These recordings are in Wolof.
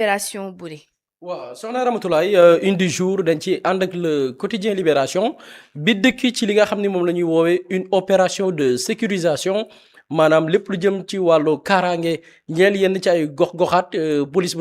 Opération Boury. waaw soxna Ramatoulaye une du jour dañ ci ànd ak le quotidien Libération bi dëkk ci li nga xam ni moom la ñuy woowee une opération de sécurisation maanaam lépp lu jëm ci wàllu kaaraange ñeel yenn ci ay gox-goxaat police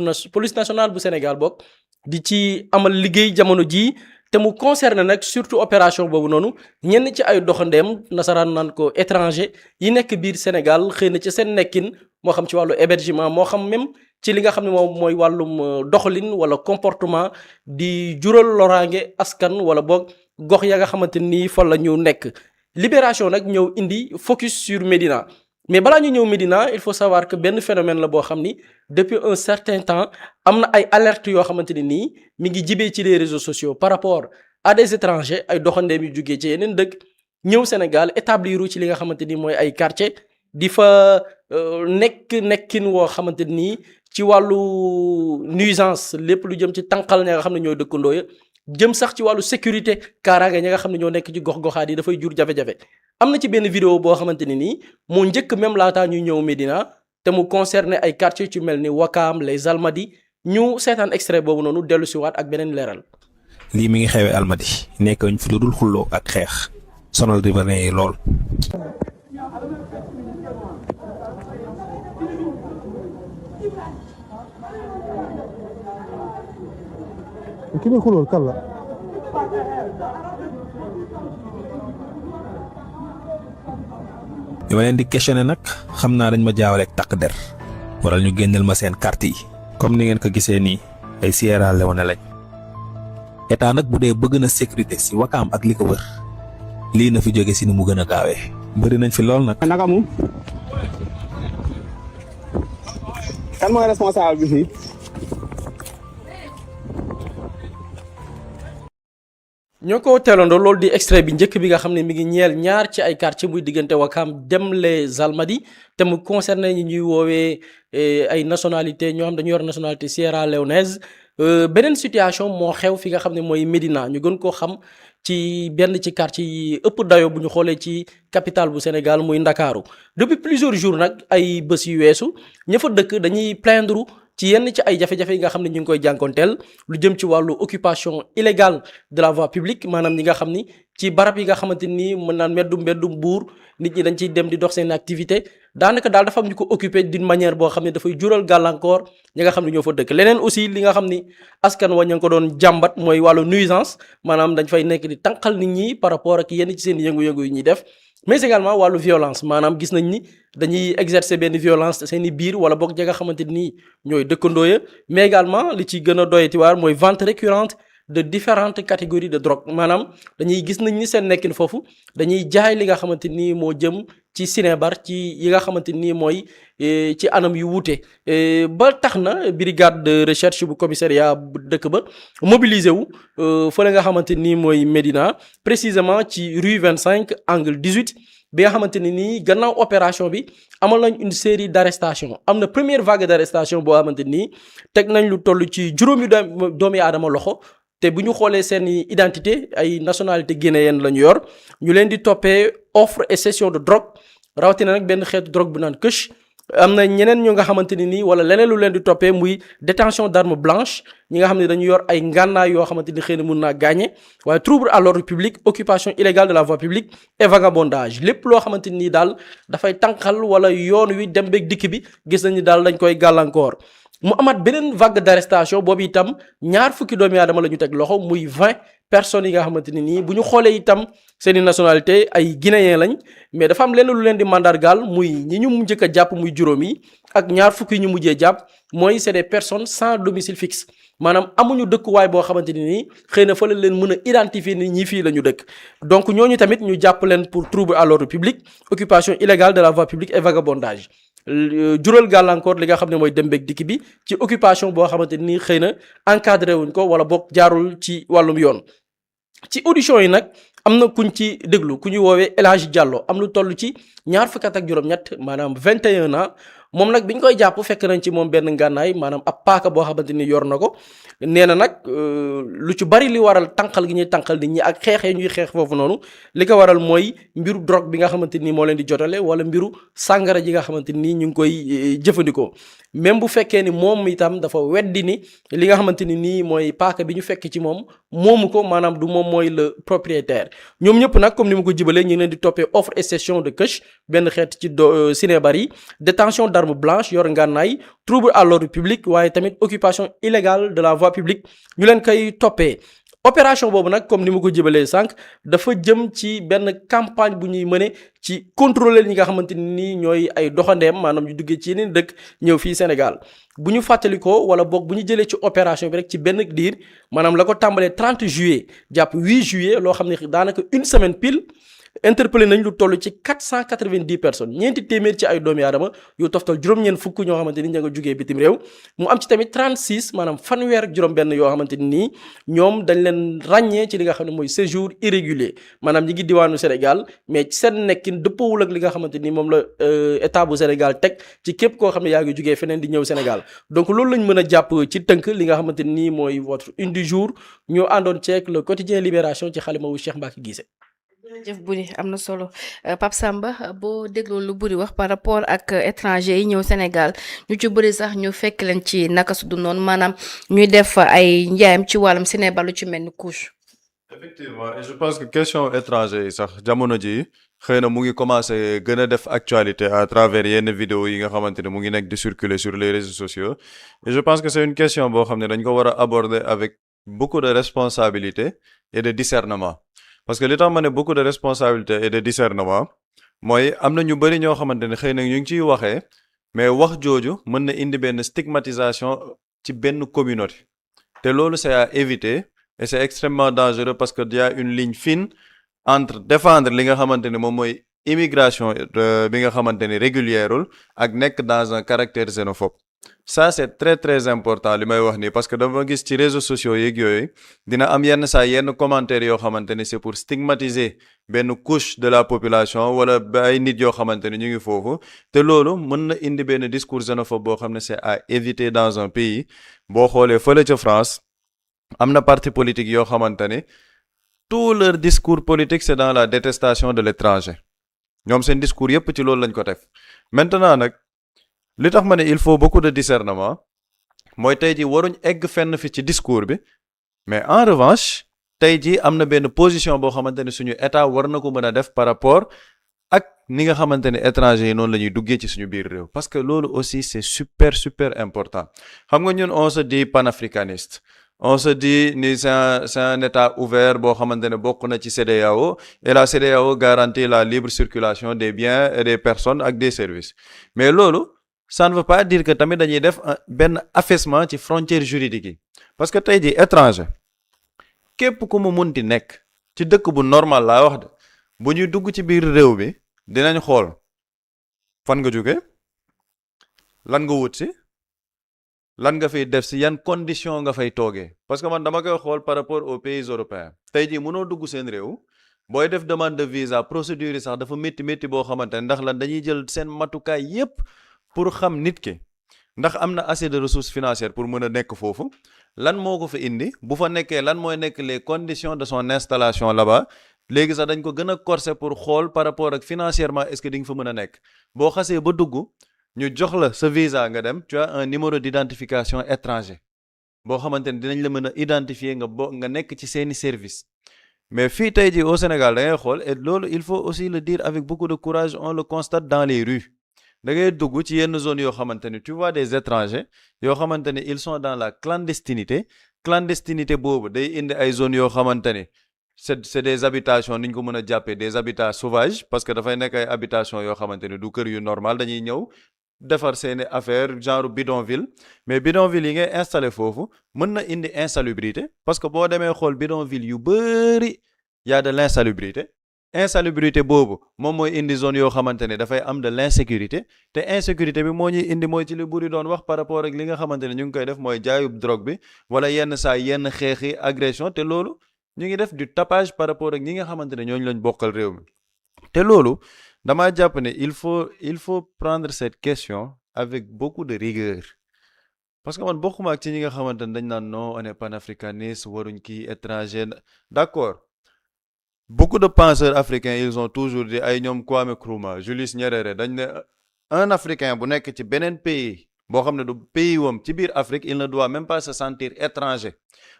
nationale bu Sénégal bokk di ci amal liggéey jamono jii te mu concerne nag surtout opération boobu noonu ñenn ci ay doxandeem nasaraan naan ko étranger yi nekk biir Sénégal xëy na ci seen nekkin moo xam ci wàllu hébergement moo xam même ci li nga xam ne moom mooy wàllum doxalin wala comportement di jural loraange askan wala boog gox ya nga xamante ni fa la ñu nekk. Libération nag ñëw indi focus sur Médina mais balaa ñu ñëw Médina il faut savoir que benn phénomène la boo xam ni depuis un certain temps am na ay alertes yoo xamante ni nii mi ngi jibee ci les réseaux sociaux par rapport à des étrangers ay doxandeem yu jugee ci yeneen dëkk ñëw Sénégal établir ci li nga xamante ni mooy ay quartier di fa nekkin woo xamante nii ci wàllu nuisance lépp lu jëm ci tànqal ña nga xam ne ñooy dëkkandoo ya jëm sax ci wàllu sécurité kaaraange ña nga xam ne ñoo nekk ci gox-goxaat yi dafay jur jafe-jafe. am na ci benn vidéo boo xamante ni nii moo njëkk même laataa ñuy ñëw Médina te mu concerné ay quartiers ci mel ni Wakam les Almadies ñu seetaan extrait boobu noonu dellu si waat ak beneen leeral. lii mi ngi xewee Almadies nekk ñu fi lu dul xulloo ak xeex sonal riverains yi lool. ki muy xulool kan la. bi ma leen di questionné nag xam naa dañ ma jaawaleeg takk der waral ñu génneel ma seen carte yi comme ni ngeen ko gisee nii ay Sierra Leone lañ état nag bu dee bëgg na sécurité si Wakaam ak li ko wër lii na fi jóge si ni mu gën a gaawee bëri nañ fi lool nag. naka mu kan mooy responsable bi fii. ñoo ko teelandoo loolu di extrait bi njëkk bi nga xam ne mi ngi ñeel ñaar ci ay quartier muy diggante Wakam dem les Almadies te mu concerné ñi ñuy woowee ay nationalité ñoo xam dañu yor nationalité Sierra Leonaise beneen situation moo xew fi nga xam ne mooy Médina ñu gën koo xam ci benn ci quartier yi ëpp dayo bu ñu xoolee ci capitale bu Sénégal muy Ndakaaru depuis plusieurs jours nag ay bés yu weesu ña fa dëkk dañuy plaindre ci yenn ci ay jafe-jafe yi nga xam ne ñu ngi koy jànkonteel lu jëm ci wàllu occupation illégale de la voie publique maanaam ñi nga xam ni ci barab yi nga xamante ni mën naan mbeddum buur nit ñi dañ ciy dem di dox seen activité daanaka daal dafa am ñu ko occupé d'une manière boo xam ne dafay jural gàllankoor ñi nga xam ne ñoo fa dëkk leneen aussi li nga xam ni askan wa ña ngi ko doon jàmbat mooy wàllu nuisance maanaam dañ fay nekk di tànqal nit ñi par rapport ak yenn ci seen yëngu-yëngu yi ñuy def mais également wàllu violence maanaam gis nañ ni dañuy exercer benn violence seen i biir wala boog ja nga xamante ni ñooy dëkkandoo ya mais également li ci gën a doyatiwaar mooy vente récurrente de différentes catégories de drogue maanaam dañuy gis nañ ni seen nekkin foofu dañuy jaay li nga xamante ni moo jëm ci cinébar ci yi nga xamante ni mooy ci anam yu wuute ba tax na brigade de recherche bu commissariat bu dëkk ba mobilisé wu fële nga xamante ni mooy Médina précisément ci rue 25 angle 18 bi nga xamante ni nii gannaaw opération bi amal nañ une série d'arrestations am na première vague d'arrestation boo xamante nii teg nañ lu toll ci juróomi doomi aadama loxo te bu ñu xoolee seen identité ay nationalité guinéenne la ñu yor ñu leen di toppee offre et cession de drogue rawatina nag benn xeetu drogue bu naan këch am na ñeneen ñu nga xamante ni nii wala leneen lu leen di toppee muy détention d'armes blanches ñi nga xam ne dañu yor ay ngànnaay yoo xamante ni xëy na mun naa gaañe waaye trouble à l'ordre public occupation illégale de la voie publique et vagabondage lépp loo xamante ni daal dafay tànqal wala yoon wi dem beeg dikk bi gis nañu daal dañ koy gàllankoor. mu amaat beneen vague d'arrestation boobu itam ñaar fukki doomi aadama la ñu teg loxo muy 20 personnes yi nga xamante ni nii bu ñu xoolee itam seeni nationalité ay guinéen lañ mais dafa am lenn lu leen di mandargaal muy ñi ñu njëkk a jàpp muy juróom yi ak ñaar fukki ñu mujjee jàpp mooy c'est des personnes sans domicile fixe maanaam amuñu dëkkuwaay boo xamante ni nii xëy na fa la leen mën a identifier ni ñii fii la ñu dëkk donc ñooñu tamit ñu jàpp leen pour trouble à l'ordre public occupation illégale de la voie publique et vagabondage jural gàllankoor li nga xam ne mooy dem beeg dikk bi ci occupation boo xamante ni xëy na encadré wuñ ko wala boog jaarul ci wàllum yoon ci audition yi nag am na kuñ ci déglu ku ñuy woowee El Hadji Diallo am lu toll ci ñaar fukki at ak juróom-ñett maanaam 21 ans moom nag bi ñu koy jàpp fekk nañ ci moom benn ngànnaay maanaam ab paaka boo xamante ni yor na ko nee na nag lu ci bari li waral tànqal gi ñuy tànqal nit ñi ak xeexee ñuy xeex foofu noonu li ko waral mooy mbiru drogue bi nga xamante ni moo leen di jotale wala mbiru sàngara ji nga xamante ni ñu ngi koy jëfandikoo même bu fekkee ni moom itam dafa weddi ni li nga xamante ni nii mooy paaka bi ñu fekk ci moom moomu ko maanaam du moom mooy le propriétaire ñoom ñëpp nag comme ni ma ko jibalee ñu ngi leen di toppee offre et cession de cash benn xeet ci sinébar yi détention d'armes blanches yor ngànnaay trouble à l'ordre public waaye tamit occupation illégale de la voie publique ñu leen koy toppee opération boobu nag comme ni ma ko jëbalee sànq dafa jëm ci benn campagne bu ñuy mëne ci contrôler ñi nga xamante ni ñooy ay doxandeem maanaam ñu duggee ci yeneen dëkk ñëw fii Sénégal bu ñu fàttalikoo wala boog bu ñu jëlee ci opération bi rek ci benn diir maanaam la ko tàmbalee 30 juillet jàpp 8 juillet loo xam ne daanaka une semaine pile interpellé nañ lu toll ci 490 personnes ñeenti téeméer ci ay doomi aadama yu toftal juróom-ñeent fukk ñoo xamante ni ña nga jugee bitim réew mu am ci tamit 36 maanaam fanweer ak juróom-benn yoo xamante ni nii ñoom dañ leen ràññee ci li nga xam ne mooy séjour irrégulier maanaam ñi ngi diwaanu Sénégal mais ci seen nekkin dëppoowul ak li nga xamante ni moom la état bu Sénégal teg ci képp koo xam ne yaa ngi jugee feneen di ñëw Sénégal donc loolu lañ mën a jàpp ci tënk li nga xamante ni nii mooy votre une du jour ñoo àndoon ceeg le quotidien Libération ci xalima wu Cheikh Mbacke Guissé. jërëjëf Boury am na solo Pape Samba boo dégloo lu Boury wax par rapport ak étranger yi ñëw Sénégal ñu ci bëri sax ñu fekk leen ci naka su du noonu maanaam ñuy def ay njaayam ci wàllum cinébar lu ci mel ni couche. effectivement et je pense que question étranger yi sax jamono ji xëy na mu ngi commencé gën a def actualité à travers yenn vidéo yi nga xamante ne mu ngi nekk di circuler sur les réseaux sociaux et je pense que c'est une question boo xam ne dañ ko war a aborder avec beaucoup de responsabilité et de discernement. Parce que li tax ma ne beaucoup de responsabilité et de discernement mooy am na ñu bëri ñoo xamante ne xëy na ñu ngi ciy waxee mais wax jooju mën na indi benn stigmatisation ci benn communauté te loolu c'est à éviter et c'est extrêmement dangereux parce que y a une ligne fine entre défendre li nga xamante ne moom mooy immigration bi nga xamante ne régulièreul ak nekk dans un caractère xénophobe. Ça c'est très très important li may wax nii parce que dama gis ci réseaux sociaux yeeg yooyu dina am yenn saa yenn commentaires yoo xamante ne c'est pour stigmatiser benn couche de la population wala ay nit yoo xamante ne ñu ngi foofu te loolu mën na indi benn discours xénophobe boo xam ne c'est à éviter dans un pays boo xoolee fële ca France am na parti politique yoo xamante ne tout leur discours politique c'est dans la détestation de l'étranger ñoom seen discours yépp ci loolu lañ ko def maintenant nag li tax ma ne il faut beaucoup de discernement mooy tey jii waruñ egg fenn fi ci discours bi mais en revanche tey jii am na benn position boo xamante ne suñu état war na ko mën a def par rapport ak ni nga xamante ne étranger yi noonu la ñuy duggee ci suñu biir réew parce que loolu aussi c'est super important xam nga ñun on se dit panafricaniste on se dit ni c'est un état ouvert boo xamante ne bokk na ci CEDEAO et la CEDEAO garantit la libre circulation des biens et des personnes ak des services mais loolu ça ne veut pas dire que tamit dañuy def benn affaissement ci frontières juridiques yi parce que tey jii étranger képp ku mu munti nekk ci dëkk bu normal laa wax de bu ñuy dugg ci biir réew bi dinañ xool fan nga jóge lan nga wut si lan nga fay def si yan condition nga fay toogee parce que man dama koy xool par rapport aux pays européens tey jii mënoo dugg seen réew booy def demande de visa procédure yi sax dafa métti boo xamante ne ndax lan dañuy jël seen matukaay yépp pour xam nit ki ndax am na assez de ressources financières pour mën a nekk foofu lan moo ko fa indi bu fa nekkee lan mooy nekk les conditions de son installation là-bas léegi sax dañ ko gën a corser pour xool par rapport ak financièrement est-ce que di nga fa mën a nekk boo xasee ba dugg ñu jox la sa visa nga dem tu as un numéro d'identification étranger boo xamante ne dinañ la mën a identifier nga nekk ci seeni service mais fii tey jii au Sénégal da ngay xool et loolu il faut aussi le dire avec beaucoup de courage on le constate dans les rues da ngay dugg ci yenn zone yoo xamante ne tu vois des étrangers yoo xamante ne ils sont dans la clandestinité boobu day indi ay zones yoo xamante ne c'est des habitations ni ñu ko mën a jàppee des habitats sauvages parce que dafay nekk ay habitations yoo xamante ne du kër yu normal dañuy ñëw defar seeni affaire genre bidonville mais bidonville yi ngay installé foofu mën na indi insalubrité parce que boo demee xool bidonville yu bëri y a de l'insalubrité boobu moom mooy indi zone yoo xamante ne dafay am de l'insécurité te insécurité bi moo ñuy indi mooy ci li Boury doon wax par rapport ak li nga xamante ne ñu ngi koy def mooy jaayub drogue bi wala yenn saa yenn xeexi agression te loolu ñu ngi def du tapage par rapport ak ñi nga xamante ne ñooñu lañ bokkal réew mi te loolu damaa jàpp ne il faut prendre cette question avec beaucoup de rigueur parce que man bokkuma ak ci ñi nga xamante ne dañ naan non on est panafricaniste waruñ kii étranger d'accord beaucoup de penseurs africains ils ont toujours dit ay ñoom Kwame Nkrumah Julius Nyerere dañ ne un africain bu nekk ci beneen pays boo xam ne du pays wam ci biir Afrique il ne doit même pas se sentir étranger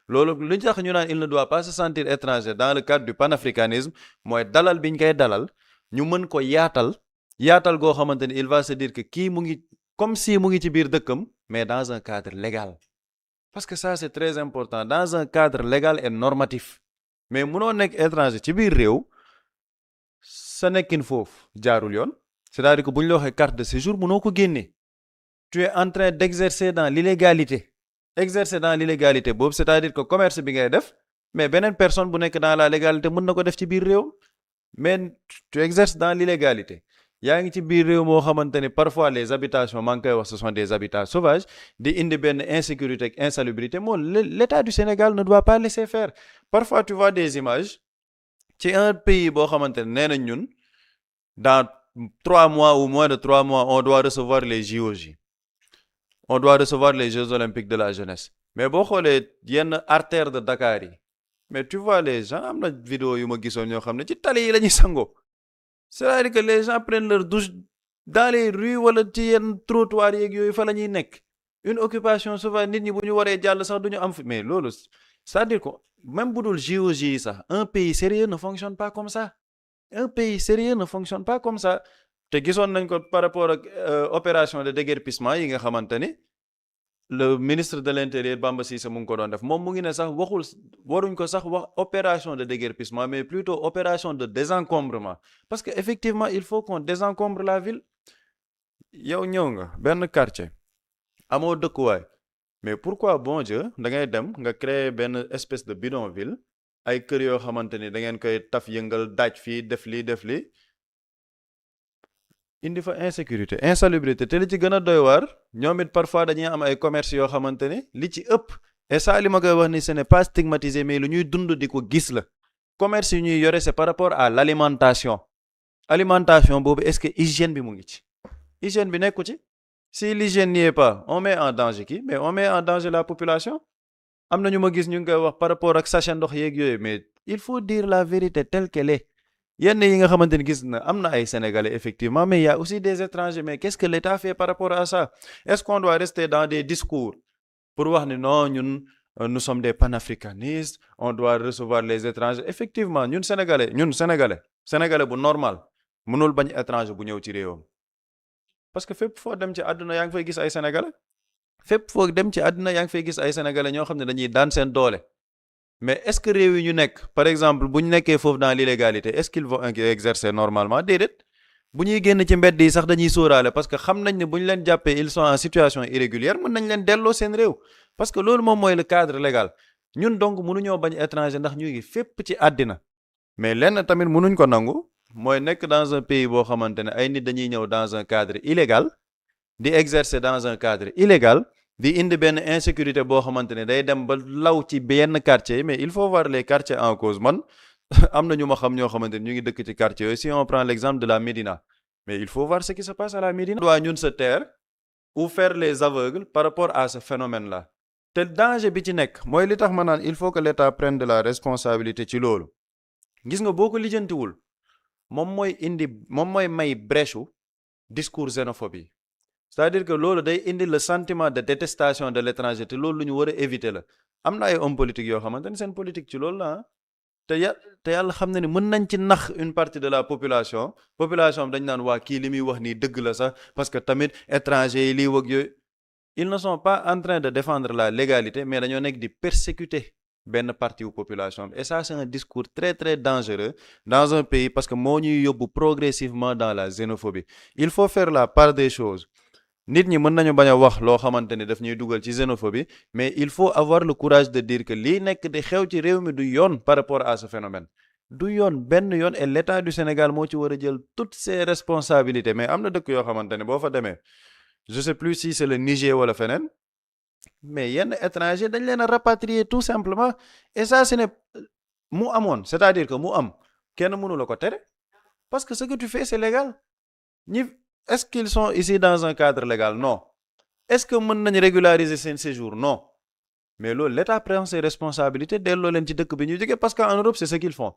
loolu lu tax ñu naan il ne doit pas se sentir étranger dans le cadre du panafricanisme mooy dalal biñ koy dalal ñu mën ko yaatal goo xamante ni il va se dire que kii mu ngi comme si mu ngi ci biir dëkkam mais dans un cadre légal parce que ça c'est très important dans un cadre légal et normatif mais munoo nekk étranger ci biir réew sa nekkin foofu jaarul yoon c'est-à-dire que bu ñu la waxee carte de séjour munoo ko génne tu es en train d'exercer dans l'illégalité exercer dans l'illégalité boobu c'est-à-dire que commerce bi ngay def mais beneen personne bu nekk dans la légalité mën na ko def ci biir réew mais tu exerces dans l'illégalité yaa ngi ci biir réew moo xamante ni parfois les habitations maa ngi koy wax ce sont des habitats sauvages di indi benn insécurité ak insalubrité moom l'État du Sénégal ne doit pas laisser faire parfois tu vois des images ci un pays boo xamante ne nee nañ ñun dans 3 mois ou moins de 3 mois on doit recevoir les JOJ on doit recevoir les Jeux olympiques de la jeunesse mais boo xoolee yenn artères de Dakar yi mais tu vois les gens am na vidéo yu ma gisoon ñoo xam ne ci tali yi la ñuy sangoo c'est-à-dire que les gens prennent leur douche dans les rues wala ci yenn trottoirs yeeg yooyu fa la ñuy nekk une occupation sauvage nit ñi bu ñu waree jàll sax du ñu am fi mais loolu c'est-à-dire que même bu dul JOJ yi sax un pays sérieux ne fonctionne pas comme ça un pays sérieux ne fonctionne pas comme ça te gisoon nañ ko par rapport ak opération de déguerpissement yi nga xamante ni le ministre de l'intérieur Bamba Cissé mu ngi ko doon def moom mu ngi ne sax waxul waruñ ko sax wax opération de déguerpissement mais plutôt opération de désencombrement parce que effectivement il faut qu'on désencombre la ville yow ñëw nga benn quartier amoo dëkkuwaay mais pourquoi bon Dieu da ngay dem nga créer benn espèce de bidonville ay kër yoo xamante ni da ngeen koy taf yëngal daaj fii def lii indi fa insécurité insalubrité te li ci gën a doy waar ñoom it parfois dañuy am ay commerce yoo xamante ne li ci ëpp et ça li ma koy wax ni ce n'est pas stigmatisé mais lu ñuy dund di ko gis la commerce yu ñuy yore c'est par rapport à l'alimentation boobu est-ce que hygiène bi mu ngi ci hygiène bi nekku ci si l'hygiène n'y est pas on met en danger qui mais on met en danger la population am na ñu ma gis ñu ngi koy wax par rapport ak sachet ndox yeeg yooyu mais il faut dire la vérité telle qu'elle est yenn yi nga xamante ni gis na am na ay sénégalais effectivement mais il y a aussi des étrangers mais qu'est-ce que l'État fait par rapport à ça est-ce qu'on doit rester dans des discours pour wax ni non ñun nous sommes des panafricanistes on doit recevoir les étrangers effectivement ñun sénégalais bu normal mënul bañ étranger bu ñëw ci réewam parce que fépp foo dem ci àdduna yaa ngi fay gis ay sénégalais ñoo xam ne dañuy daan seen doole mais est-ce que réew yi ñu nekk par exemple bu ñu nekkee foofu dans l'illégalité est-ce qu'ils vont exercer normalement déedéet bu ñuy génn ci mbedd yi sax dañuy sóoraale parce que xam nañ ne bu ñu leen jàppee ils sont en situation irrégulière mën nañ leen delloo seen réew parce que loolu moom mooy le cadre légal ñun donc mënuñoo bañ étranger ndax ñu ngi fépp ci àddina mais lenn tamit mënuñ ko nangu mooy nekk dans un pays boo xamante ne ay nit dañuy ñëw dans un cadre illégal di exercer dans un cadre illégal di indi benn insécurité boo xamante ne day dem ba law ci benn quartier mais il faut voir les quartiers en cause man am na ñu ma xam ñoo xamante ne ñu ngi dëkk ci quartier yooyu si on prend l'exemple de la Médina mais il faut voir ce qui se passe à la Médina. doit ñun se taire ou faire les aveugles par rapport à ce phénomène là te danger bi ci nekk mooy li tax ma naan il faut que l'État prenne de la responsabilité ci loolu gis nga boo ko lijjantiwul moom mooy may brèche discours xénophobie c'est-à-dire que loolu day indi le sentiment de détestation de l'étranger te loolu lu ñu war a éviter la am na ay hommes politiques yoo xamante ne seen politique ci loolu la te yàlla xam na ni mën nañ ci nax une partie de la population am dañ naan waa kii li muy wax nii dëgg la sax parce que tamit étranger yi liy wëg yooyu ils ne sont pas en train de défendre la légalité mais dañoo nekk di persécuter benn partie wu population et ça c'est un discours très très dangereux dans un pays parce que moo ñuy yóbbu progressivement dans la xénophobie il faut faire la part des choses nit ñi mën nañu bañ a wax loo xamante ni daf ñuy dugal ci xénophobie mais il faut avoir le courage de dire que lii nekk di xew ci réew mi du yoon par rapport à ce phénomène du yoon benn yoon et l'État du Sénégal moo ci war a jël toutes ses responsabilités mais am na dëkk yoo xamante ne boo fa demee je sais plus si c'est le Niger wala feneen mais yenn étranger dañ leen a rapatrier tout simplement et ça ce n'est mu amoon c'est-à-dire que mu am kenn mënu la ko tere parce que ce que tu fais c'est légal est-ce qu'ils sont ici dans un cadre légal? Non. Est-ce que mën nañ régulariser seen séjour? Non. Mais loolu l'État prend ses responsabilités delloo leen ci dëkk bi ñu jógee parce qu'en Europe c'est ce qu'ils font.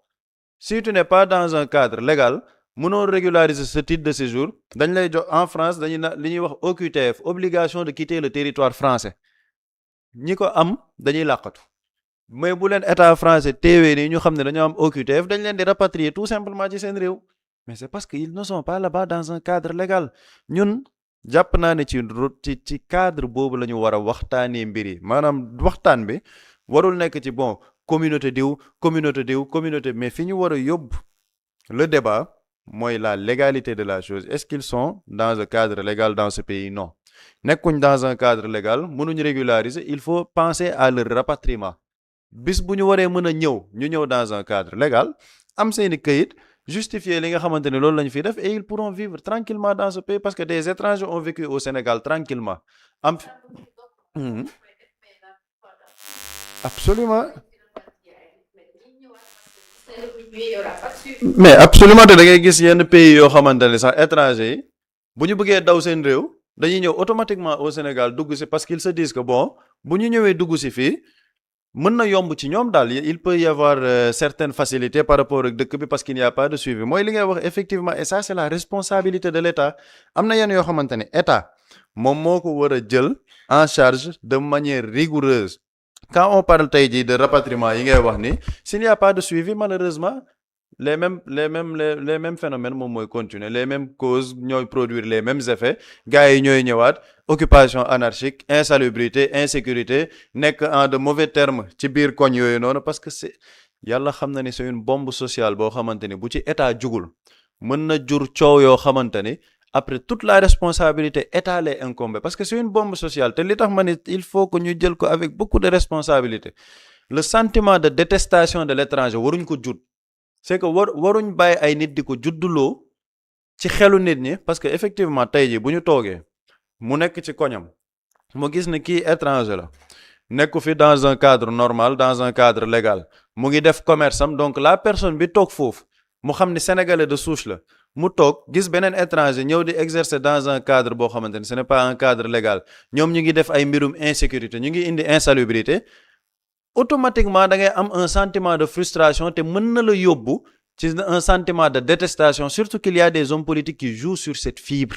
Si tu n'es pas dans un cadre légal mënoo régulariser ce titre de séjour dañ lay jox en France dañuy li ñuy wax OQTF, obligation de quitter le territoire français. ñi ko am dañuy làqatu mais bu leen état français teewee nii ñu xam ne dañoo am OQTF dañ leen di rapatrier tout simplement ci seen réew mais c'est parce que ils ne sont pas là-bas dans un cadre légal ñun jàpp naa ne ci cadre boobu la ñu war a waxtaanee mbir yi maanaam waxtaan bi warul nekk ci bon communauté mais fi ñu war a yóbbu le débat mooy la légalité de la chose est-ce qu'ils sont dans un cadre légal dans ce pays? Non. nekkuñ dans un cadre légal mënuñ régulariser il faut penser à leur rapatriement bis bu ñu waree mën a ñu ñëw dans un cadre légal am seeni këyit justifier li nga xamante ne loolu la ñu fiy def et ils pourront vivre tranquillement dans ce pays parce que des étrangers ont vécu au Sénégal tranquillement am absolument mais absolument te da ngay gis yenn pays yoo xamante ne sax étrangers yi bu ñu bëggee daw seen réew dañuy ñëw automatiquement au Sénégal dugg si parce qu'ils se disent que bon bu ñu ñëwee dugg si fii mën na yomb ci ñoom daal il peut y avoir certaines facilités par rapport ak dëkk bi parce qu'il n'y a pas de suivi mooy li ngay wax effectivement et ça c'est la responsabilité de l'État am na yenn yoo xamante ne État moom moo ko war a jël en charge de manière rigoureuse quand on parle tey jii de rapatriement yi ngay wax ni s'il n'y a pas de suivi malheureusement les mêmes phénomènes moom mooy continuer les mêmes causes ñooy produire les mêmes effets gars yi ñooy ñëwaat occupation anarchique insalubrité insécurité nekk en de mauvais termes ci biir koñ yooyu noonu parce que c'est yàlla xam na ni c'est une bombe sociale boo xamante ni bu ci état jugul mën na jur coow yoo xamante ni après toute la responsabilité état lay incombe parce que c'est une bombe sociale te li tax ma ne il faut que ñu jël ko avec beaucoup de responsabilité le sentiment de détestation de l'étranger waruñ ko jut c'est que waruñ bàyyi ay nit di ko judduloo ci xelu nit ñi parce que effectivement tey jii bu ñu toogee mu nekk ci koñam mu gis ne kii étranger la nekku fi dans un cadre normal dans un cadre légal mu ngi def commerce am donc la personne bi toog foofu mu xam ne sénégalais de souche la mu toog gis beneen étranger ñëw di exercer dans un cadre boo xamante ne ce n'est pas un cadre légal ñoom ñu ngi def ay mbirum insécurité ñu ngi indi insalubrité automatiquement da ngay am un sentiment de frustration te mën na la yóbbu ci un sentiment de détestation surtout qu'il y a des hommes politiques qui jouent sur cette fibre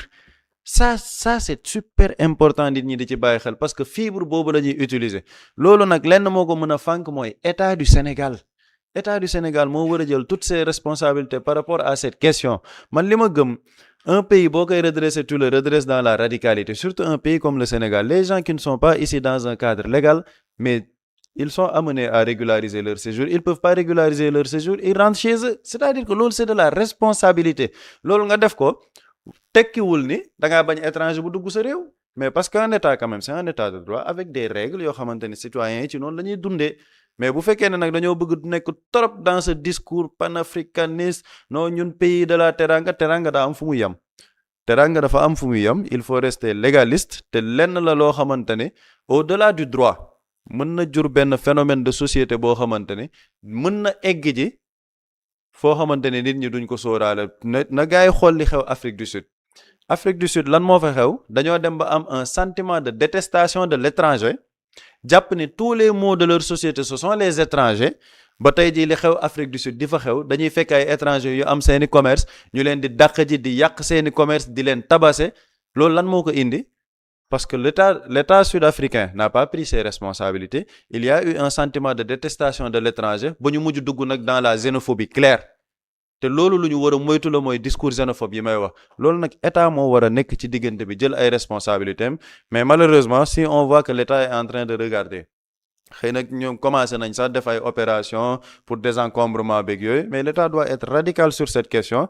ça c'est super important nit ñi di ci bàyyi xel parce que fibre boobu la ñuy utiliser loolu nag lenn moo ko mën a fànk mooy état du Sénégal moo war a jël toutes ses responsabilités par rapport à cette question man li ma gëm un pays boo koy redresser tu le redresses dans la radicalité surtout un pays comme le Sénégal les gens qui ne sont pas ici dans un cadre légal mais ils sont amenés à régulariser leur séjour ils peuvent pas régulariser leur séjour ils rentrent chez eux c'est-à-dire que loolu c'est de la responsabilité loolu nga def ko tekkiwul ni da ngaa bañ étranger bu dugg sa réew mais parce qu'un état quand même c'est un état de droit avec des règles yoo xamante ne citoyens yi ci noonu la ñuy dundee mais bu fekkee ne nag dañoo bëgg nekk trop dans ce discours panafricaniste non ñun pays de la teranga daa am fu mu yem teranga dafa am fu mu yem il faut rester légaliste te lenn la loo xamante ne au-delà du droit mën na jur benn phénomène de société boo xamante ne mën na egg ji foo xamante ne nit ñi duñ ko sóoraale na gars yi xool li xew Afrique du Sud lan moo fa xew dañoo dem ba am un sentiment de détestation de l'étranger jàpp ni tous les maux de leur société ce sont les étrangers ba tey jii li xew Afrique du Sud di fa xew dañuy fekk ay étrangers yu am seeni commerce ñu leen di dàq ji di yàq seeni commerce di leen tabasser loolu lan moo ko indi parce que l'état sud-africain n'a pas pris ses responsabilités il y a eu un sentiment de détestation de l'étranger ba ñu mujj dugg nag dans la xénophobie claire te loolu lu ñu war a moytu la mooy discours xénophobe yi may wax loolu nag état moo war a nekk ci diggante bi jël ay responsabilités mais malheureusement si on voit que l'état est en train de regarder xëy na ñoom commencé nañ sax def ay opérations pour désencombrement beeg yooyu mais l'état doit être radical sur cette question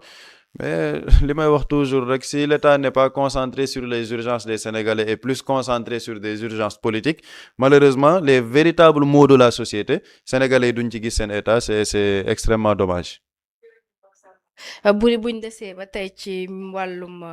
mais li may wax toujours rek si l'état n'est pas concentré sur les urgences des Sénégalais et plus concentré sur des urgences politiques malheureusement les véritables maux de la société sénégalais duñ ci gis seen état c'est extrêmement dommage buri buñ desee ba tey ci wàllum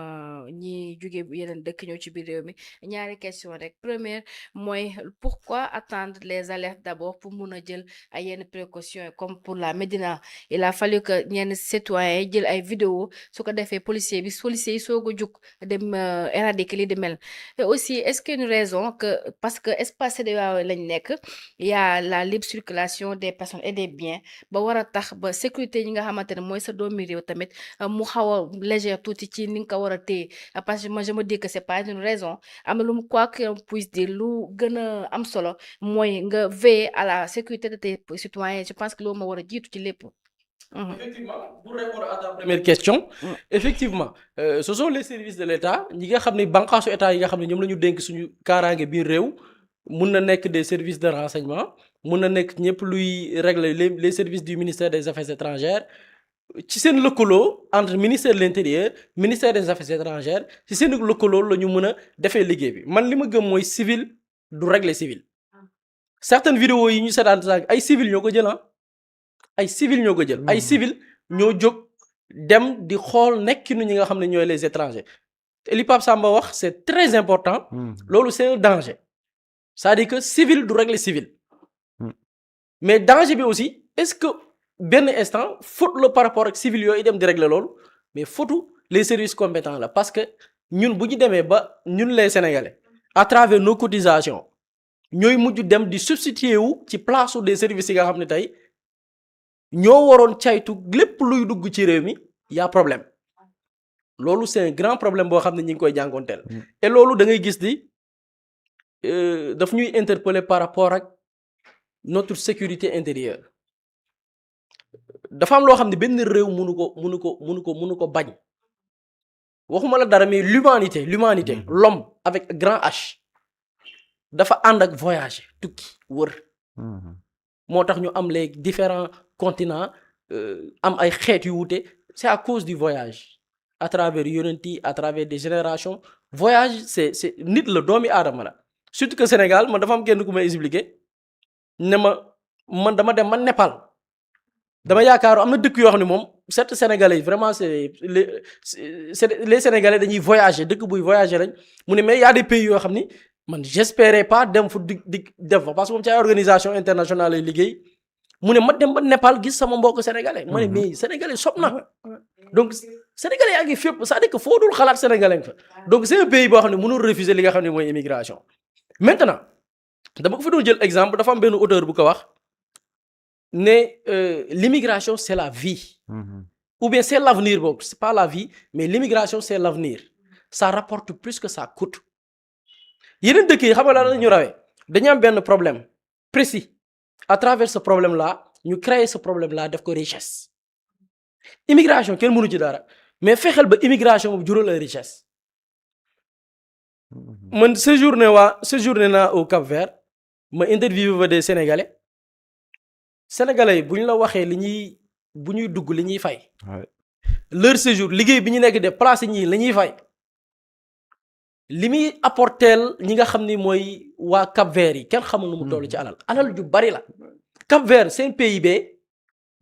ñi jóge yeneen dëkk ñëw ci biir réew mi ñaari question rek première mooy pourquoi attendre les alertes d'abord pour mun a jël ay yenn précautions yi comme pour la Médina il a fallu que ñenn citoyens yi jël ay vidéo su ko defee policier yi soog a jug dem éradiquer li di mel et aussi est-ce qu'il y a une raison que parce que espace CEDEAO lañ nekk y a la libre circulation des personnes et des biens ba war a tax ba sécurité ñi nga xamante ne mooy sa doomi réew tamit mu xaw a légère tuuti ci ni nga ko war a téye parce que moi je me dis que c'est pas une raison am na lu mu quoi qu'on puisse dire lu gën a am solo mooy nga veiller à la sécurité de tes citoyens je pense que loolu ma war a jiitu ci lépp. Effectivement, pour répondre à ta première question, effectivement, ce sont les services de l'État ñi nga xam ne bànqaasu état yi nga xam ne ñoom la ñu dénk suñu kaaraange biir réew mun na nekk des services de renseignement mun na nekk ñëpp luy régler les services du ministère des affaires étrangères ci seen lëkkaloo entre ministère de l'intérieur ministère des affaires étrangères ci seen lëkkaloo la ñu mën a defee liggéey bi man li ma gëm mooy civil du régler civil certaines vidéos yi ñu seetaan sax ay civil ñoo ko jël ay civil ñoo ko jël ay civil ñoo jóg dem di xool nekkinu ñi nga xam ne ñooy les étrangers te li Pape Samba wax c'est très important loolu c'est un danger c'est-à-dire que civil du régler civil mais danger bi aussi est-ce que benn instant faute la par rapport ak civil yooyu dem di régler loolu mais faute les services compétents la parce que ñun bu ñu demee ba ñun les Sénégalais à travers nos cotisations ñooy mujj dem di substituer wu ci place des services yi nga xam ne tey ñoo waroon caytu lépp luy dugg ci réew mi y a problème loolu c'est un grand problème boo xam ne ñi ngi koy jànkoonteel et loolu da ngay gis ni daf ñuy interpeller par rapport ak notre sécurité intérieure dafa am loo xam ne benn réew mënu ko bañ waxuma la dara mais l'humanité l'homme avec grand H dafa ànd ak voyage tukki wër moo tax ñu am les différents continents am ay xeet yu wuute c'est à cause du voyage à travers yonent yi à travers des générations voyage c'est nit la doomi aadama la surtout que Sénégal man dafa am kenn ku may expliquer ne man dama dem man Népal dama yaakaaru am na dëkk yoo xam ne moom certes Sénégalais yi vraiment c'est les Sénégalais dañuy voyager dëkk buy voyager lañ mu ne mais y a des pays yoo xam ni man j'espérais pas dem fu di def fa parce que moom ci ay organisation internationale lay liggéey mu ne ma dem ba Népal gis sama mbokk sénégalais ma ne mais sénégalais sob na donc sénégalais yaa ngi fépp c'est-à-dire que foo dul xalaat sénégalais nga fa donc c'est un pays boo xam ne mënul refuser li nga xam ne mooy immigration maintenant dama ko fa doon jël exemple dafa am benn auteur bu ko wax ne l'immigration c'est la vie ou bien c'est l'avenir boobu c'est pas la vie mais l'immigration c'est l'avenir ça rapporte plus que ça coûte yeneen dëkk yi xam nga la ñu rawee dañu am benn problème précis à travers ce problème là ñu créer ce problème là def ko richesse immigration kenn mënu ci dara mais fexeel ba immigration boobu jural la richesse man séjourné naa au Cap-Vert ma interviewé fa des sénégalais yi bu ñu la waxee bu ñuy dugg li ñuy fay leur séjour liggéey bi ñu nekk de place ñii la ñuy fay li muy apporteel ñi nga xam ni mooy waa Cap-Vert yi kenn xamul nu mu toll ci alal ju bari la Cap-Vert seen PIB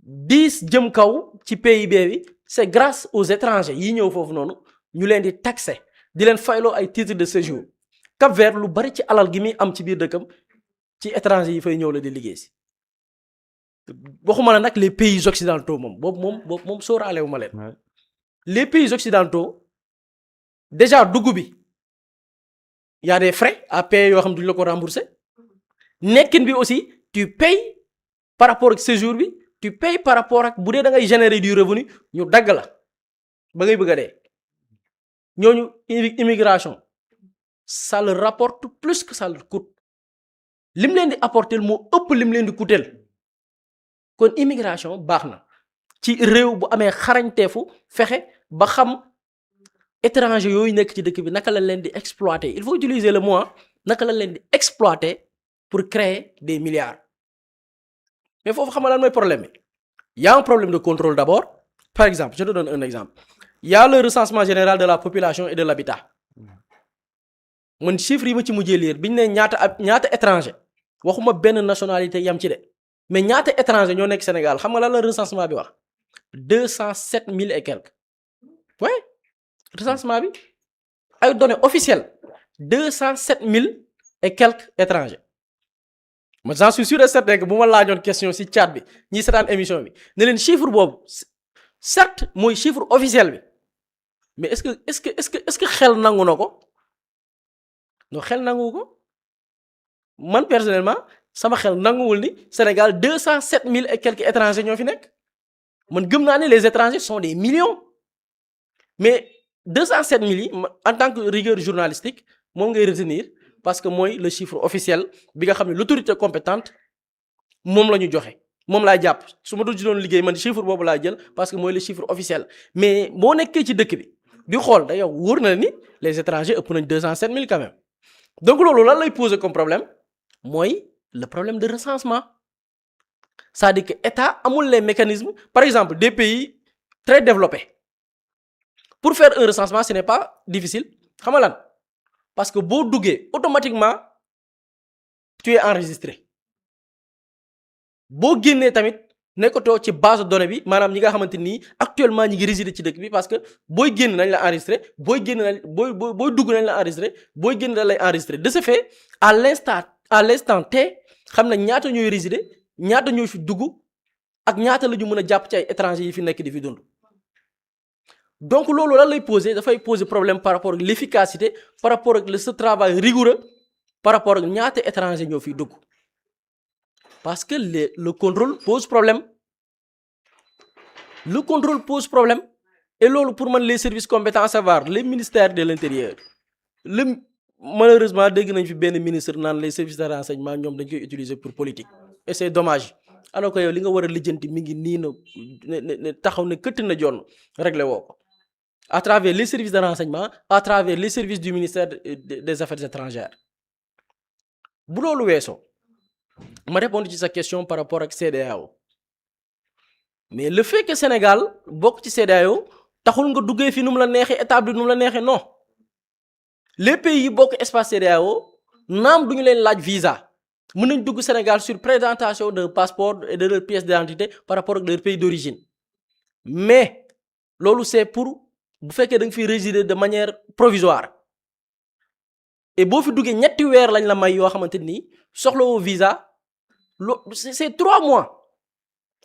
10 jëm kaw ci PIB bi c'est grâce aux étrangers yi ñëw foofu noonu ñu leen di taxer di leen fayloo ay titres de séjour Cap-Vert lu bari ci alal gi muy am ci biir dëkkam ci étrangers yi fay ñëw la di liggéey si waxuma la nag les pays occidentaux boobu moom sóoraale wu ma leen les pays occidentaux déjà dugg bi y a des frais à payer yoo xam duñ la ko rembourser nekkin bi aussi tu payes par rapport ak séjour bi tu payes par rapport ak bu dee da ngay générer du revenu ñu dagg la ba ngay bëgg a dee ñooñu immigration ça leur rapporte plus que ça leur coûte lim leen di apporter moo ëpp lim leen di coûter kon immigration baax na ci réew bu amee xarañteefu fexe ba xam étranger yooyu nekk ci dëkk bi naka la leen di exploiter il faut utiliser le mot naka la leen di exploiter pour créer des milliards mais foofu xam nga lan mooy problème bi y a un problème de contrôle d'abord par exemple je te donne un exemple y a le recensement général de la population et de l'habitat man chiffre yi ma ci mujjee lire biñ ne ñaata étranger waxuma benn nationalité yam ci de mais ñaata étranger ñoo nekk Sénégal xam nga lan la recensement bi wax 207 000 et quelques ouais recensement bi ay données officielles 207 000 et quelques étrangers ma j'en suis sûr et certain que bu ma laajoon question ci chat bi ñi seetaan émission bi ne leen chiffre boobu certes mooy chiffre officiel bi mais est-ce que xel nangu na ko non xel nangu ko man personnellement sama xel nanguwul ni Sénégal 207 000 et quelques étrangers ñoo fi nekk man gëm naa ne les étrangers sont des millions mais 207 000 yi en tant que rigueur journalistique moom ngay retenir parce que mooy le chiffre officiel bi nga xam ne l'autorité compétente moom la ñu joxe moom laa jàpp su ma doon liggéey man chiffre boobu laa jël parce que mooy le chiffre officiel mais boo nekkee ci dëkk bi di xool da yow wóor na ni les étrangers ëpp nañ 207 000 quand même donc loolu lan lay poser comme problème mooy le problème de recensement c'est-à-dire que état amul les mécanismes par exemple des pays très développés pour faire un recensement ce n'est pas difficile xam nga lan parce que boo duggee automatiquement tu es enregistré boo génnee tamit nekkatoo ci base de données bi maanaam ñi nga xamante ni actuellement ñi ngi résider ci dëkk bi parce que booy génn nañ la enregistré booy génn nañ booy dugg nañ la enregistré booy génn dañ lay enregistré de ce fait à l'instant T xam na ñaata ñooy résider ñaata ñooy fi dugg ak ñaata la ñu mën a jàpp ci ay étrangers yi fi nekk di fi dund. donc loolu lan lay poser dafay poser problème par rapport ak l'efficacité par rapport ak ce travail rigoureux par rapport ak ñaata étrangers ñoo fiy dugg parce que le contrôle pose problème et loolu pour man les services compétents à savoir les ministères de l'intérieur malheureusement dégg nañ fi benn ministre naan les services de renseignement ñoom dañ koy utiliser pour politique et c'est dommage alors que yow li nga war a lijjanti mi ngi nii na taxaw ne këtt na jonn réglé woo ko à travers les services de renseignement à travers les services du ministère des affaires étrangères bu loolu weesoo ma répondre ci sa question par rapport ak CEDEAO mais le fait que Sénégal bokk ci CEDEAO taxul nga duggee fi nu mu la neexee établir nu mu la neexee non les pays yi bokk espace CEDEAO naam duñu leen laaj visa mën nañ dugg Sénégal sur présentation d'un passeport et de leur pièce d'identité par rapport ak leur pays d'origine mais loolu c'est pour bu fekkee da nga fiy résider de manière provisoire et boo fi duggee ñetti weer lañ la may yoo xamante ni soxlawoo visa c'est 3 mois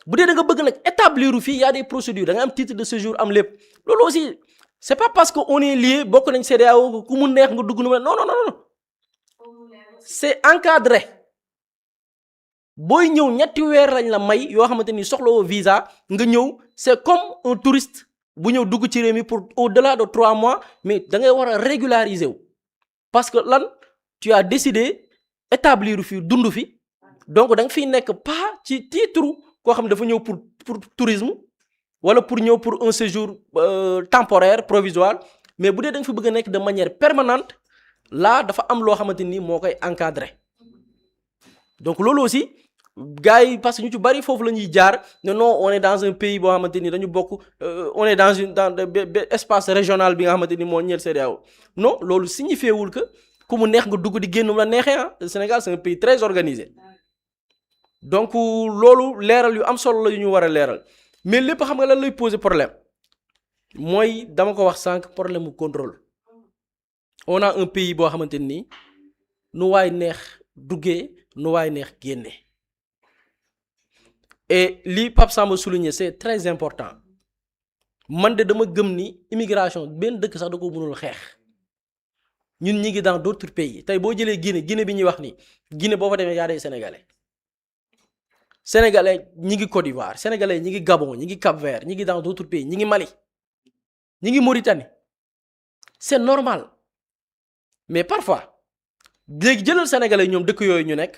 bu dee da nga bëgg nag établir fii y a des procédures da nga am titre de séjour am lépp loolu aussi c'est pas parce que on est lié bokk nañ CEDEAO ku mu neex nga dugg nu ma non non non c'est encadré booy ñëw ñetti weer lañ la may yoo xamante ni soxlawoo visa nga ñëw c'est comme un touriste bu ñëw dugg ci réew mi pour au-delà de 3 mois mais da ngay war a régulariser wu parce que lan tu as décidé établir fii dund fi donc da nga fiy nekk pas ci titre koo xam ne dafa ñëw pour tourisme wala pour ñëw pour un séjour temporaire provisoire mais bu dee da nga fi bëgg a nekk de manière permanente là dafa am loo xamante ni moo koy encadrer donc loolu aussi gars yi parce que ñu ci bari foofu la ñuy jaar ne non on est dans un pays boo xamante ni dañu bokk on est dans espace régional bi nga xamante ni moo ñeel CEDEAO non loolu signifié wul que ku mu neex nga dugg di génn la neexee ah le Sénégal c'est un pays très organisé donc loolu leeral yu am solo la yu ñu war a leeral mais lépp xam nga lan lay poser problème mooy dama ko wax sànq problème mu contrôle on a un pays boo xamante ni nu waay neex duggee nu waay neex génne et li Pape Samba souligné c'est très important man de dama gëm ni immigration benn dëkk sax da ko mënul xeex ñun ñi ngi dans d'autres pays tey boo jëlee Guinée bi ñuy wax ni Guinée boo fa demee yaa des sénégalais ñi ngi Côte d'Ivoire sénégalais ñi ngi Gabon ñi ngi Cap-Vert ñi ngi dans d'autres pays ñi ngi Mali ñi ngi Mauritanie c'est normal mais parfois léegi jëlal sénégalais ñoom dëkk yooyu ñu nekk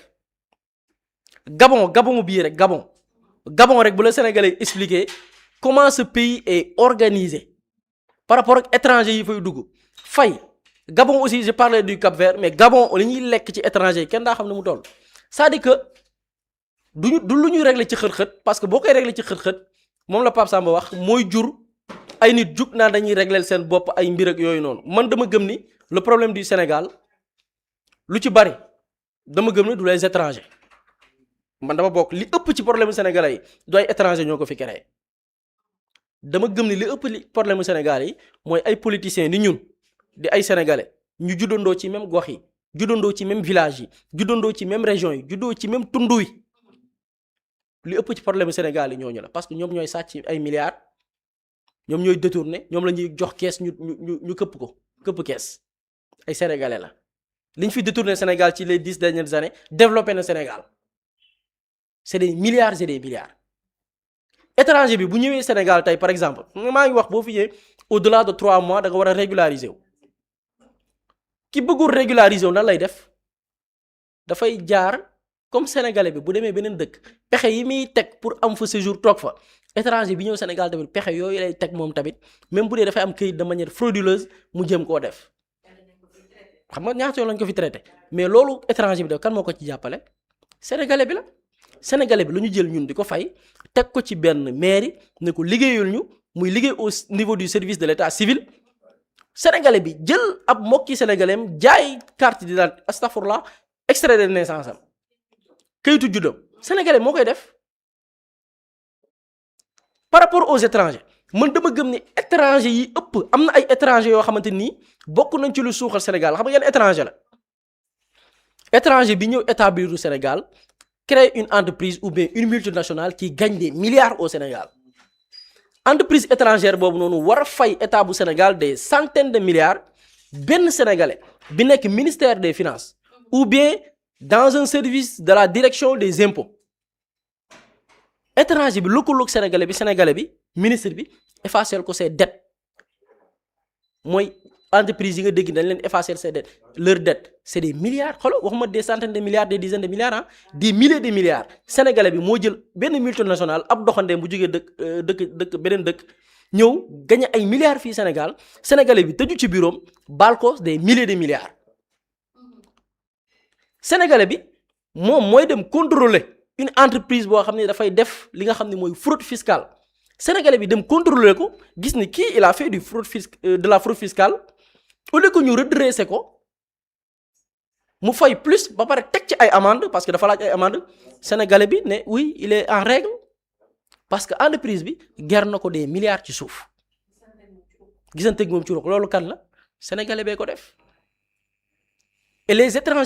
Gabon bii rek Gabon rek bu la sénégalais expliquer comment ce pays est organisé par rapport ak étrangers yi fay dugg fay Gabon aussi je parlais du Cap-Vert mais Gabon li ñuy lekk ci étrangers yi kenn daa xam ne mu toll c'est-à-dire que du lu ñuy régler ci xët-xët parce que boo koy régler ci xët-xët moom la Pape Samba wax mooy jur ay nit jug naan dañuy régler seen bopp ay mbir ak yooyu noonu man dama gëm ni le problème du Sénégal lu ci bari dama gëm ni du les étrangers man dama bokk li ëpp ci problème sénégalais yi du ay étrangers ñoo ko fi créé dama gëm ni li ëpp li problème mu Sénégal yi mooy ay politiciens ni ñun di ay sénégalais ñu juddandoo ci même gox yi juddandoo ci même village yi juddandoo ci même région yi juddoo ci même tundu yi li ëpp ci problème mu Sénégal yi ñooñu la parce que ñoom ñooy sàcc ay milliards ñoom ñooy détourné ñoom la ñuy jox kees ñu këpp kees ay sénégalais la li ñu fi détourné Sénégal ci les 10 dernières années développé na Sénégal c'est des milliards et des milliards. étranger bi bu ñëwee Sénégal tey par exemple maa ngi wax boo fi ñëwee au-delà de 3 mois da nga war a régulariser wu ki bëggul régulariser wu nan lay def dafay jaar comme sénégalais bi bu demee beneen dëkk pexe yi muy teg pour am fa séjour toog fa étranger bi ñëw Sénégal tamit pexe yooyu lay teg moom tamit même bu dee dafay am këyit de manière frauduleuse mu jëm koo def xam nga ñaata yoon lañ ko fi traité mais loolu étranger bi def kan moo ko ci jàppale sénégalais bi la. sénégalais bi la ñu jël ñun di ko fay teg ko ci benn mairie ne ko liggéeyul ñu muy liggéey au niveau du service de l'état civil sénégalais bi jël ab mbokki sénégalais am jaay carte d'identité astafurlah extrait de naissance am kayitu juddam sénégalais moo koy def par rapport aux étrangers man dama gëm ni étranger yi ëpp am na ay étranger yoo xamante nii bokk nañ ci lu suuxal Sénégal xam nga yenn étranger la étranger bi ñëw établir au Sénégal créer une entreprise ou bien une multinationale qui gagne des milliards au Sénégal entreprise étrangère boobu noonu war a fay état bu Sénégal des centaines de milliards benn sénégalais bi nekk ministère des finances ou bien dans un service de la direction des impôts étranger bi lëkkaloog sénégalais bi ministre bi effacer ko ses dettes mooy entreprise yi nga dégg dañ leen effacer ses dettes leurs dettes c'est des milliards xoolal waxuma des centaines de milliards des dizaines de milliards ah des milliers de milliards sénégalais bi moo jël benn multinationale ab doxandeem bu jógee dëkk beneen dëkk ñëw gagné ay milliards fii Sénégal sénégalais bi tëju ci bureau baal ko des milliers de milliards sénégalais bi moom mooy dem contrôler une entreprise boo xam ne dafay def li nga xam ne mooy fraude fiscale sénégalais bi dem contrôler ko gis ni kii il a fait du de la fraude fiscale au lieu que ñu redresser ko mu fay plus ba pare teg ci ay amende parce que dafa laaj ay amende sénégalais bi ne oui il est en règle parce que entreprise bi ger na ko des milliards ci suuf gisanteeg moom ci loolu kan la sénégalais bee ko def et les étrangers